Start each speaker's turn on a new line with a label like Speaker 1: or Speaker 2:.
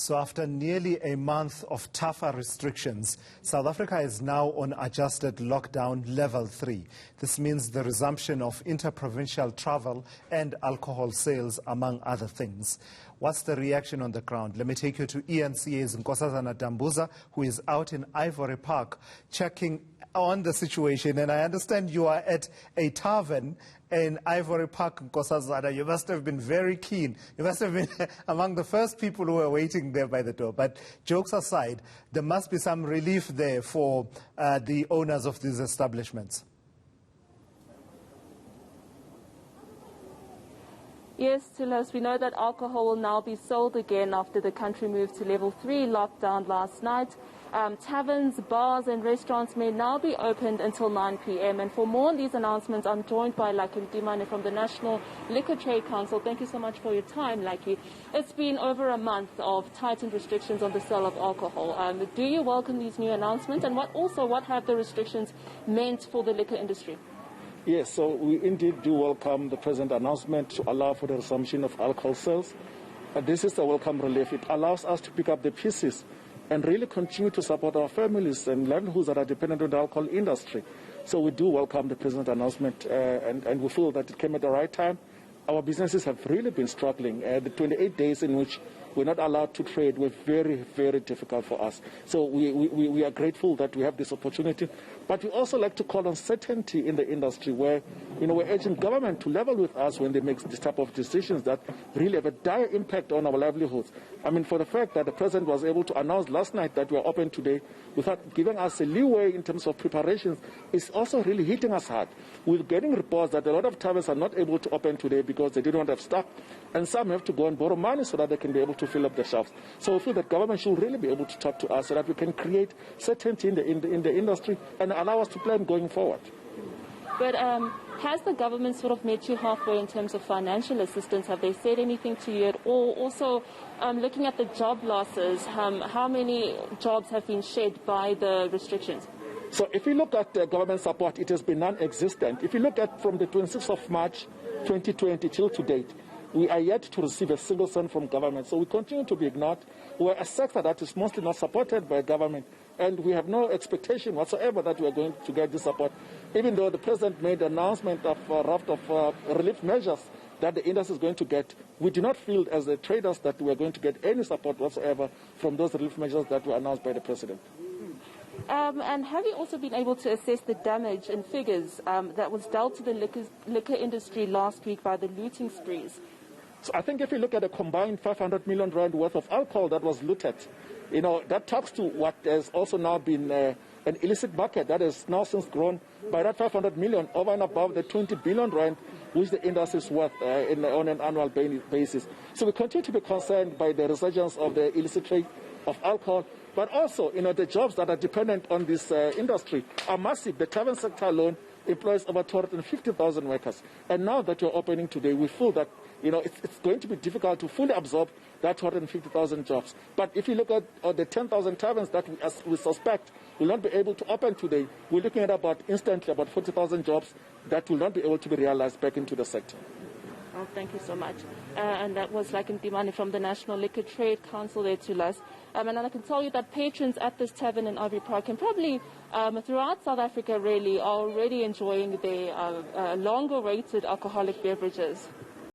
Speaker 1: So after nearly a month of tougher restrictions, South Africa is now on adjusted lockdown level 3. This means the resumption of interprovincial travel and alcohol sales, among other things. What's the reaction on the ground? Let me take you to eNCA's Nkosazana Dambuza, who is out in Ivory Park checking on the situation. And I understand you are at a tavern in Ivory Park, Nkosazana. You must have been very keen. You must have been among the first people who were waiting there by the door. But jokes aside, there must be some relief there for the owners of these establishments.
Speaker 2: Yes, Tulas, we know that alcohol will now be sold again after the country moved to level 3 lockdown last night. Taverns, bars and restaurants may now be opened until 9 p.m. And for more on these announcements, I'm joined by Lucky Mdimane from the National Liquor Trade Council. Thank you so much for your time, Lucky. It's been over a month of tightened restrictions on the sale of alcohol. Do you welcome these new announcements? And what have the restrictions meant for the liquor industry?
Speaker 3: Yes, so we indeed do welcome the present announcement to allow for the resumption of alcohol sales. This is a welcome relief. It allows us to pick up the pieces and really continue to support our families and livelihoods that are dependent on the alcohol industry. So we do welcome the present announcement and we feel that it came at the right time. Our businesses have really been struggling. The 28 days in which we're not allowed to trade were very, very difficult for us. So we are grateful that we have this opportunity. But we also like to call on certainty in the industry where, we're urging government to level with us when they make this type of decisions that really have a dire impact on our livelihoods. I mean, for the fact that the President was able to announce last night that we're open today without giving us a leeway in terms of preparations is also really hitting us hard. We're getting reports that a lot of taverns are not able to open today because they didn't have stock, and some have to go and borrow money so that they can be able to fill up the shelves. So we feel that government should really be able to talk to us so that we can create certainty in the industry and allow us to plan going forward.
Speaker 2: But has the government sort of met you halfway in terms of financial assistance? Have they said anything to you at all? Also, looking at the job losses, how many jobs have been shed by the restrictions?
Speaker 3: So if you look at government support, it has been non-existent. If you look at from the 26th of March 2020 till to date, we are yet to receive a single cent from government. So we continue to be ignored. We're a sector that is mostly not supported by government, and we have no expectation whatsoever that we are going to get this support. Even though the President made an announcement of a raft of relief measures that the industry is going to get, we do not feel as the traders that we are going to get any support whatsoever from those relief measures that were announced by the President.
Speaker 2: And have you also been able to assess the damage in figures that was dealt to the liquor industry last week by the looting sprees?
Speaker 3: So I think if you look at a combined 500 million rand worth of alcohol that was looted, that talks to what has also now been an illicit market that has now since grown by that 500 million over and above the 20 billion rand which the industry is worth on an annual basis. So we continue to be concerned by the resurgence of the illicit trade of alcohol, but also, the jobs that are dependent on this industry are massive. The tavern sector alone employs over 250,000 workers. And now that we're opening today, we feel that, it's going to be difficult to fully absorb that 250,000 jobs. But if you look at the 10,000 taverns that we suspect will not be able to open today, we're looking at about 40,000 jobs that will not be able to be realized back into the sector.
Speaker 2: Oh, thank you so much. And that was Lucky Mdimane from the National Liquor Trade Council there to us. And I can tell you that patrons at this tavern in Ivory Park and probably throughout South Africa really are already enjoying their long-awaited alcoholic beverages.